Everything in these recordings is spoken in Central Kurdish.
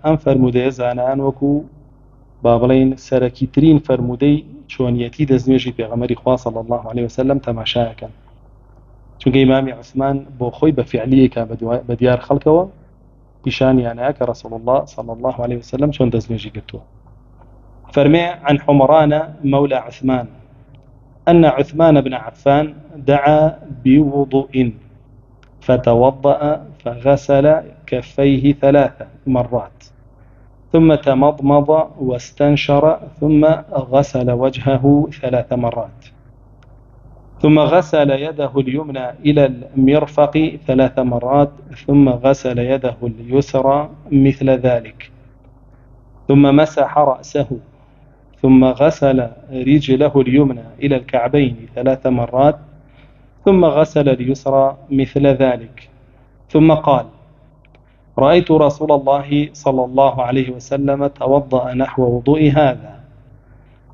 ئەم فرموودەیە زانایان وەکو با بڵێن سەرەکیترین فرموودەی چۆنیەتی دەستنوێژی پێغەمبەری خوا صلی الله عليه وسلم تەماشایەکەن، چونکە ئیمامی عوسمان بۆ خۆی بە فعلیەکە بە دیار خەڵکەوە پیشانیانەیە کە رسول الله صلى الله عليه وسلم چۆن دەستنوێژی گرتووە. فرمي عن حمران مولى عثمان أن عثمان بن عفان دعا بوضوء فتوضأ فغسل كفيه 3 مرات ثم تمضمض واستنشر ثم غسل وجهه 3 مرات ثم غسل يده اليمنى إلى المرفق 3 مرات ثم غسل يده اليسرى مثل ذلك ثم مسح رأسه ثم غسل رجله اليمنى إلى الكعبين 3 مرات ثم غسل اليسرى مثل ذلك ثم قال رأيت رسول الله صلى الله عليه وسلم توضأ نحو وضوء هذا.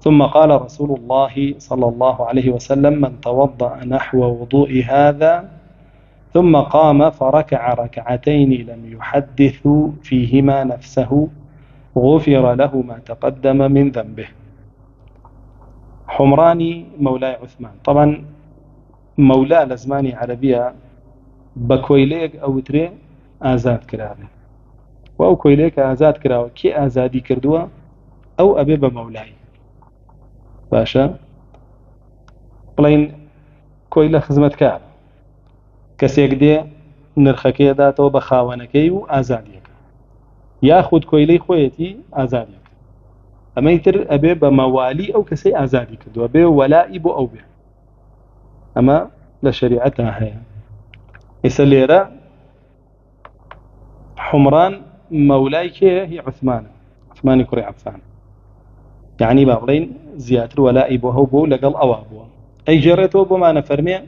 ثم قال رسول الله صلى الله عليه وسلم من توضأ نحو وضوء هذا ثم قام فركع ركعتين لم يحدث فيهما نفسه غفر له ما تقدم من ذنبه. حمراني مولاي عثمان، طبعا مولا لزماني عربية بكويليك أو تري آزاد كرابه، وأو كويليك آزاد كرابه كي آزادي كردوه أو أبي بمولاي باشا بڵین کۆیلە خزمەتکار کەسێک دێ نرخەکەی داتەوە بە خاوەنەکەی و ئازادیەکە، یاخود کۆیلەی خۆیەتی ئازادیەکە، ئەمەی تر ئەبێ بە مەوالی ئەو کەسەی ئازادی کردووە بێ وەلائی بۆ ئەو بێ، ئەمە لە شەریعەتدا هەیە. ئێستا لێرە حمران مەولای کێیە؟ هی عوسمانە، عوسمانی کوڕی عەفان، يعني باڵین زیاتر وەلائی بۆ هەو بۆ لەگەڵ ئەوە بووە. ئەی گێڕێتەوە بۆمانە فەرمێ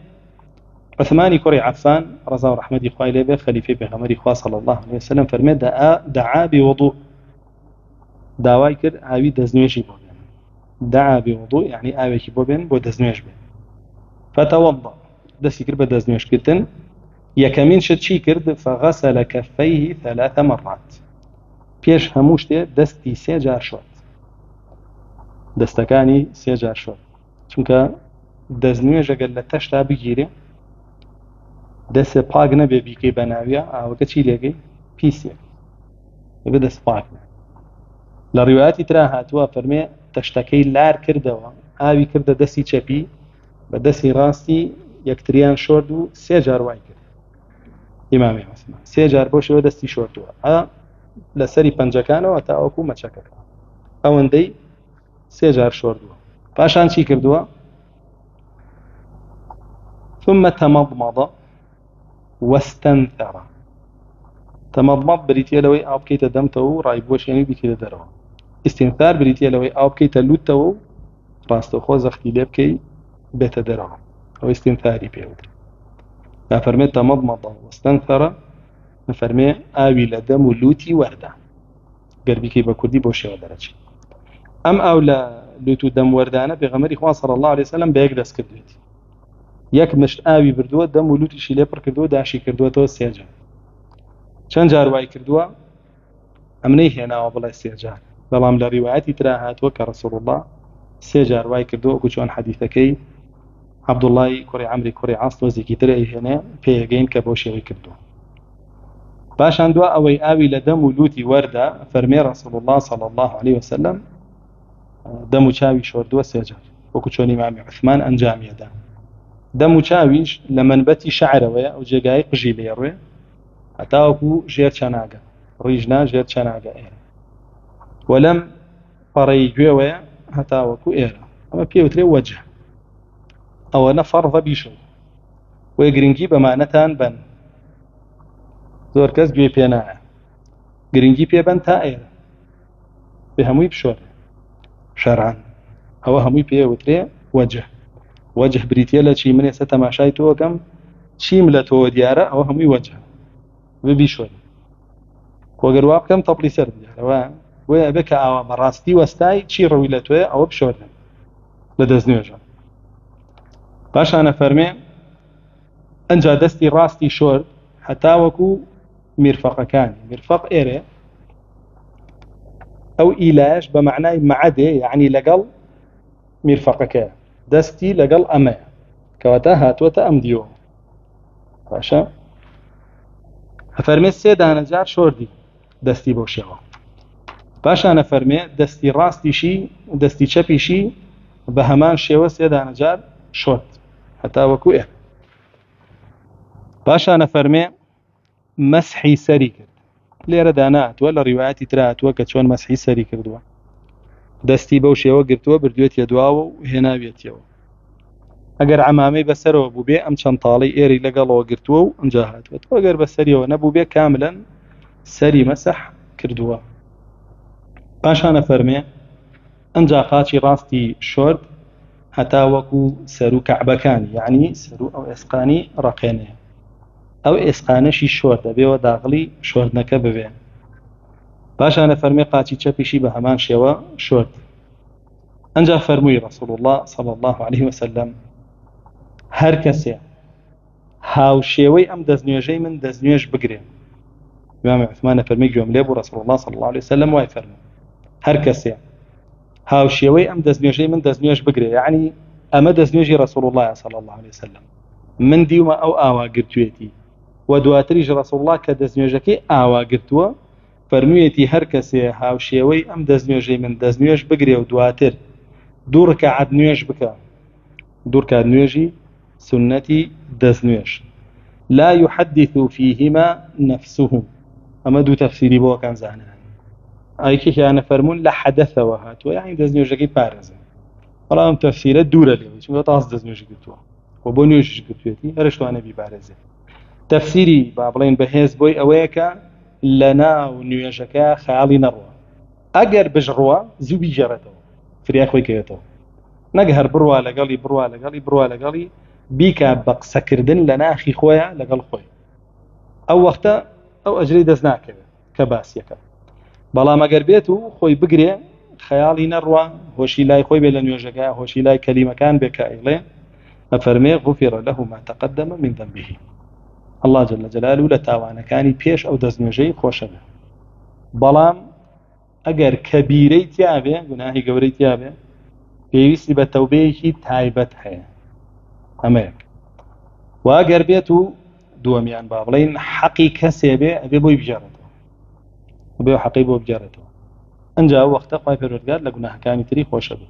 عوسمانی کوڕی عەفان ڕەزا و ڕەحمەتی خوای لێ بێ خەلیفەی پێغەمبەری خوا صلی الله عليه وسلم فەرمێ دعا بوضوء، داوای کرد ئاوی دەستنوێژی بۆ بێن، دعا بوضوء يعني ئاوێکی بۆ بێن بۆ دەستنوێژ بێن. فتوضأ دەستی کرد بە دەستنوێژکردن، یەکەمین شت چی کرد؟ فغسل كفيه 3 مرات، پێش هەموو شتێ دەستی 3 جار شۆت، دەستەکانی 3 جار شۆت، چونکە دەستنوێژ ئەگەر لە تەشتا بگیرێ دەستێ پاک نەبێ بیکەی بە ناویە ئاوەکە چی لێگەی؟ پیسێک بێ دەست پاک بێ. لە ڕیواەتی ترا هاتووە فەرمێ تەشتەکەی لار کردەوە، ئاوی کردە دەستی چەپی بە دەستی ڕاستی یەکتریان شۆرد و 3 جار وای کرد. ئیمامی عوسمان 3 جار بۆ شێوە دەستی شۆردووە لەسەری پەنجەکانەوە تا ئەوکو مەچەکەکە، ئەوەندەی 3 جار شۆردووە. پاشان چی کردووە؟ ثم تمضمض واستنثر. تمضمض بریتە لەوەی ئاو بکەیتە دەمتەوە و ڕایبۆشێنی بیکەیتە دەرەوە. استنثار بریتە لەوەی ئاو بکەیتە لوتەوە و ڕاستەوخۆ زەختی لێ بکەی بێتە دەرەوە، ئەو استنثاری پێوترێت. لا فەرمێ تمضمض واستنثر، نفەرمێ ئاوی لە دەم و لوتی وەردا، گەر بیکەی بە کوردی بۆ شێوە دەرەچێت. ئەم ئاو لە لوت و دەم وەردانە پێغەمبەری خوا صلی الله عليه وسلم بە یەک دەست کردوێتی، یەک مشت ئاوی بردووە دەم و لوتیشی لێ پڕ کردووە داشی کردووەتەوە 3 جار. چەند جار وای کردووە؟ ئەمنەی هێناوە بڵێ 3 جار، بەڵام لە ڕیواەتی ترا هاتووە کە رسول الله 3 جار وای کردووە، وەکو چۆن حەدیثەکەی عەبدوڵڵای کوڕی عەمری کوڕی عاص وەزێکی تر ئەیهێنێ پێگەین کە بۆ شێوەی کردووە. پاشان دووە ئەوەی ئاوی لە دەم و لوتی وەردا فەرمێ رسول الله صلی الله عليه وسلم دەم و چاوی شۆردووە 3 جار، وەکو چۆن ئیمامی عوسمان ئەنجامیەدا. دەم و چاویش لە منبەتی شەعرەوەیە، ئەو جێگای قژی لێڕوێ هەتاوەکو ژێر چەناگە، ڕیژنا ژێر چەناگە ئێرە، وە لەم پەڕەی گوێوەیە هەتاوەکو ئێرە، ئەمە پێوترێ وەجه. ئەوەنە فەڕضە بیشە، وەی گرنگی بەمانەتان بن، زۆر کەس گوێ پێ نایە، گرنگی پێبەن تا ئێرە بێ هەمووی بشۆرێ شەرعەن، ئەوە هەمووی پێوترێ وەجه. وەجه بریتە لە چی؟ من ئێستا تەماشای تۆکەم چیم لە تۆ دیارە، ئەوە هەمووی وەجه ببی شۆرێ. وەگەر وا بکەم تەپڵی سەر دیارەوە وێ ئەبێ کە ئاوا بەڕاستی وەستای چی ڕەوی لە تۆیە ئەوە بشۆرێ لە دەستنوێژە. پاشانە فەرمێ ئەنجا دەستی ڕاستی شۆرد هەتاوەکو میرفەقەکانی، میرفەق ئێرێ أو إيلاش بمعنى معده يعني لقل مرفقك دستي لقل أما كواتا هاتوتا أم ديو باشا أفرمي السيدة أنا جار شوردي دستي بوشيوه باشا أنا فرمي دستي راستي شي دستي شبي شي بهمان شيوه سيدة أنا جار شورد حتى وكوئه باشا أنا فرمي مسحي سري کرد لێرە دانات وە لە ڕیواەتی تراتوە کە چۆن مەسحی سەری کردووە دەستی بەو شێوە گرتووە بردوێتە دواوە و هێناوێتیەوە ئەگەر عەمامەی بەسەرەوە بوو بێ ئەم چەند تاڵەی ئێری لەگەڵەوە گرتووە و ئەنجا هاتووە ئەگەر بەسەریەوە نەبوو بێ کاملەن سەری مەسح کردووە پاشانە فەرمێ ئەنجا قاچی ڕاستی شۆرد هەتا وەکو سەر و کەعبەکانی یعنی سەر و ئەو ئێسقانی ڕەقێنێ ئەو ئێسقانەشی شۆرد دەبێەوە داغڵی شۆردنەکە ببێ پاشانە فەرمێ قاچی چەپیشی بە هەمان شێوە شۆرد ئەنجا فەرمووی ڕەسوڵ الله صلی الله عليه وسلم هەر کەسێ هاوشێوەی ئەم دەستنوێژەی من دەستنوێژ بگرێ ئیمام عوسمانە فەرمی گوێم لێ بوو ڕەسوڵ الله صلی الله عليه وسلم وای فەرموو هەر کەسێ هاوشێوەی ئەم دەستنوێژەی من دەستنوێژ بگرێ یعنی ئەمە دەستنوێژی ڕەسوڵ الله صلی الله عليه وسلم من دیومە ئەو ئاوا گرتوێتی و دواتریش ڕەسوڵ الله کە دەستنوێژەکەی ئاوا گرتووە فەرموویەتی هەر کەسێ هاوشێوەی ئەم دەستنوێژەی من دەستنوێژ بگرێ و دواتر دوو ڕکعەت نوێژ بکە دوو ڕکعەت نوێژی سنەتی دەستنوێژ لا يحدث فيهما نفسه ئەمە دوو تەفسیری بۆ کەن زانان ئایکێکیانە فەرموون لە حەدەثەوە هاتووە یعنی دەستنوێژەکەی پارێزن بەڵام تەفسیرە دوورە لێوە چونکە تاس دەستنوێژی گرتووە و بۆ نوێژیش گرتوێتی هەرشتوانە بیپارێزێت تەفسیری با بڵێن بەهێز بۆی ئەوەیە کە لە ناو نوێژەکە خەیاڵی نەڕوە ئەگەر بژڕوە زوو بیجێڕێتەوە فریا خۆی کەوێتەوە نەک هەر بڕوا لەگەڵی بڕوا لەگەڵی بیکە بە قسەکردن لە ناخی خۆیە لەگەڵ خۆی ئەو وەختە ئەو ئەجری دەست ناکەوێت کە باسیەکە بەڵام ئەگەر بێت و خۆی بگرێ خەیاڵی نەڕوە هۆشی لای خۆی بێ لە نوێژەکە هۆشی لای کەلیمەکان بێ کە ئەیڵێ ئەفەرمێ غفر له ما تقدم من ذنبه الله جل جلاله لە تاوانەکانی پێش ئەو دەستنوێژەی خۆشە بێ بەڵام ئەگەر کەبیرەی تیابێ گوناهی گەورەی تیابێ پێویستی بە تەوبەیەکی تایبەت هەیە ئەمەیەک و ئەگەر بێت و دووەمیان با بڵێن حەقی کەسێ بێ ئەبێ بۆی بجێڕێتەوە ئەبێ حەقی بۆ بجێڕێتەوە ئەنجا وەختە خوای پەروەردگار لە گوناهەکانی تری خۆشە بێ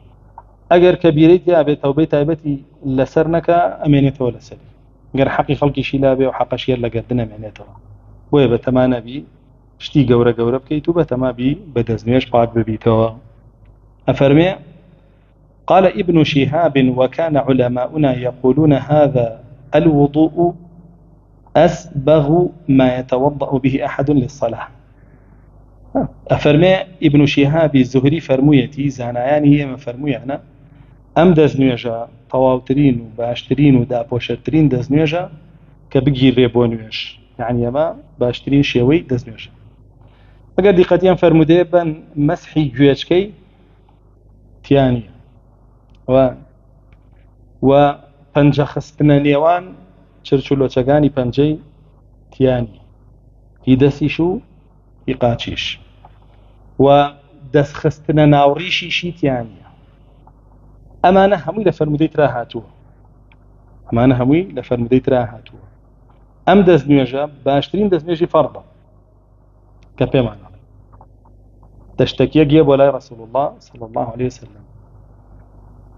ئەگەر کەبیرەی تیابێ تەوبەی تایبەتی لەسەر نەکە ئەمێنێتەوە لەسەری گەر حەقی خەڵکیشی لابێ و حەقەشیەر لە گەردن ئەمێنێتەوە بۆیە بە تەمانەبی شتی گەورە بکەیت و بە تەمابی بە دەستنوێژ پاک ببیتەوە أفرمي قال ابن شهاب وكان علماؤنا يقولون هذا الوضوء أسبغ ما يتوضأ به أحد للصلاة أفرمي ابن شهاب الزهري فرمويتي زانایانی ئێمە فرمویانە ئەم دەستنوێژە تەواوترین و باشترین و داپۆشەترین دەستنوێژە کە بگیرێ بۆ نوێژ یعنی ئەمە باشترین شێوەی دەستنوێژە ئەگەر دیقەتیان فرمودێ بن مەسحی گوێچکەی تیانیە و پەنجە خستنە نێوان چرچ و لۆچەکانی پەنجەی تیانی هی دەستیش و هی قاچیش و دەستخستنە ناوڕیشیشی تیانیە ئەمانە هەمووی لە فەرمودەی ترا هاتووە ئەم دەستنوێژە باشترین دەستنوێژی فەرضە کە پێمان ئەڵێ دەشتەکیە گێ بۆ لای ڕەسوڵ الله صلی الله عليه وسلم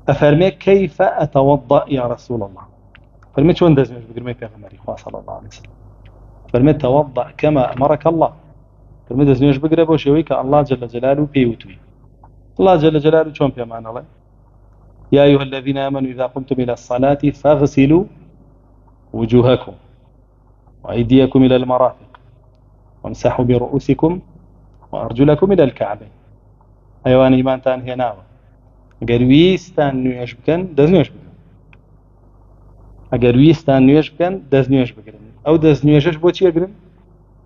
أفرمي كيف أتوضأ يا رسول الله فرمي شلون دزنج بقرمي پیغمبري خوا صلى الله عليه وسلم فرمي توضأ كما أمرك الله فرمي دزنج بقرا بو شوي الله جل جلاله بيوتوي الله جل جلاله شلون بيمان الله يا أيها الذين آمنوا إذا قمتم إلى الصلاة فاغسلوا وجوهكم وأيديكم إلى المرافق وامسحوا برؤوسكم وأرجلكم إلى الكعبين أيوان إيمان تان هي ناوة ئەگەر ویستان نوێژ بکەن دەستنوێژ بکەن ئەگەر ویستان نوێژ بکەن دەستنوێژ بگرن ئەو دەستنوێژەش بۆ چی ئەگرن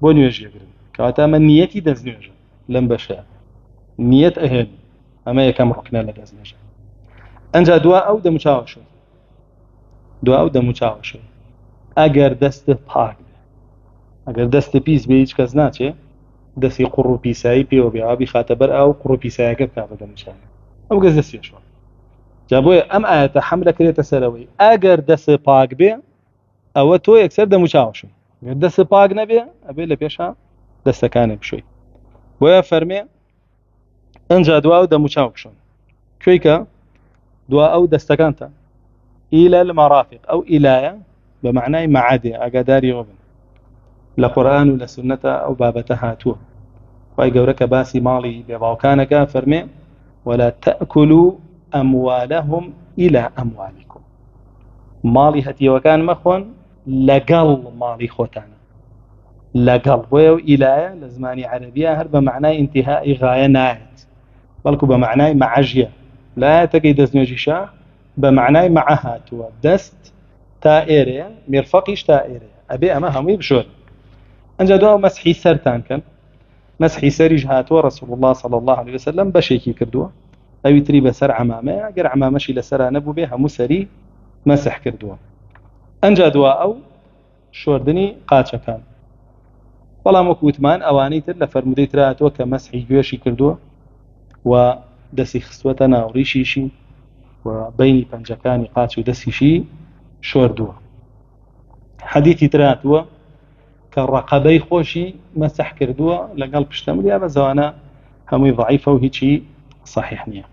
بۆ نوێژیەگرن کەواتە ئەمە نیەتی دەستنوێژە لەم بەشە نیەت ئەهێن ئەمە یەکەم ڕوکنە لە دەستنوێژە ئەنجا دوا ئەو دەموچاوە شوی ئەگەر دەستت پاک بێ ئەگەر دەستت پیس بێ هیچ کەس ناچێ دەستی قوڕ و پیسایی پێوە بێ ئابی خاتە بەر ئاو قوڕ و پیسایەکە بکا بە دەموچاوی ئەو گەز دەستی شوە جا بۆیە ئەم ئاەتە حەملە کرێتە سەرەوەی ئەگەر دەست پاک بێ ئەوە تۆ یەکسەر دەموچاوشی دەست پاک نەبێ ئەبێ لە پێشە دەستەکانێ بشوی بۆیە فەرمێ ئەنجا دوا و دەموچاو بشۆن کوێیکە دوا ئەو دەستەکانتە إلى المرافق أو إلى بمعنى معادي أقداري غبن لقرآن ولا سنة أو بابتها تو وأي قولك باسي مالي بباوكانك فرمي ولا تأكلوا أموالهم إلى أموالكم مالي هتي وكان مخون لقل مالي خوتانا لقل ويو إلى لزماني عربية هل بمعنى انتهاء غاية ناهت بلكو بمعنى معجية لا تقيد دزنجيشا بمعنى معها تو دست تائرة مرفقش تائرة أبي أما همي بشون أنجا دوا مسحي سرتان كان مسحي سريج هاتوا رسول الله صلى الله عليه وسلم بشيكي كردوا أو يتري بسر عمامة أجر عمامشي لسر نبو بها مسري مسح كردوا أنجا دوا أو شوردني قاتشا كان والله مكوتمان أواني تر لفرمودي تراتوا كمسحي جوشي كردوا ودسي خصوتنا وريشيشي وبيني بنجكاني قاتش ودسيشي شوردوا حديثي تراتوا كالرقبي خوشي مسح كردوا لقلب اشتمل يا بزوانا همي ضعيفة وهيشي صحيح نية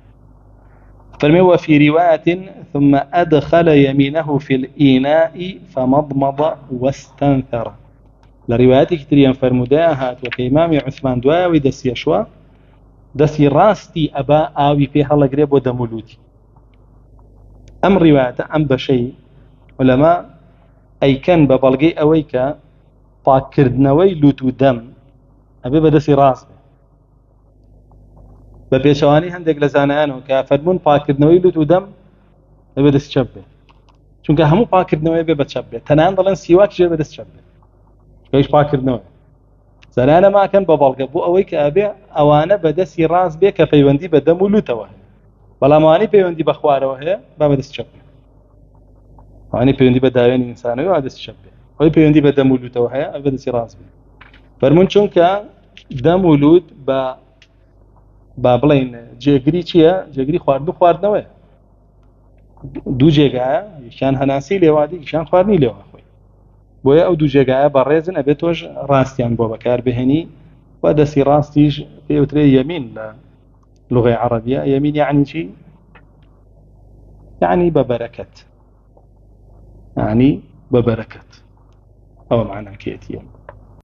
فرمي وفي رواية ثم أدخل يمينه في الإناء فمضمض واستنثر لرواياتي كتريا فرموداها وكإمام عثمان دواوي دسي شوا دسي راستي أبا آوي فيها الله قريب ودمولوتي أم رواية أم بشيء علماء أي كان ببلغي أويك پاکردنەوەی لوت و دەم ئەبێ بەدەستی ڕاست بێ بە پێچەوانی هەندێک لە زانایانەوە کە فەرموون پاکردنەوەی لوت و دەم ئەبێ دەستی چەپ بێ چونکە هەموو پاکردنەوەی بێ بە چەپ بێ تەنانەت دەڵێن سیواکیش بێ دەست چەپ بێ هیچ پاکردنەوە زانایانە ماکەن بە بەڵگە بۆ ئەوەی کە ئەبێ ئەوانە بەدەستی ڕاست بێ کە پەیوەندی بە دەم و لوتەوە هەیە بەڵام ئەوانەی پەیوەندی بە خوارەوە هەیە با بەدەست چەپ بێ ئەوانەی پەیوەندی بە داوێنی ئینسانەوە وا دەستی چەپ بێ ئەوەی پەیوەندی بە دەم و لوتەوە هەیە ئەبێ دەستی ڕاست بێ فەرموون چونکە دەم و لوت با بڵێن جێگری چییە جێگری خواردنەوەیە دوو جێگایە یەکیان هەناسی لێوادی یەکیان خواردنی لێوە خۆی بۆیە ئەو دوو جێگایە بەڕێزن ئەبێت تۆش ڕاستیان بۆ بەکار بهێنی و دەستی ڕاستیش پێوترێ یەمین لە لغەی عەرەبیە یەمین یعنی چی یعنی بەبەرەکەت یعنی بەبەرەکەت ئەوە معناکێتیە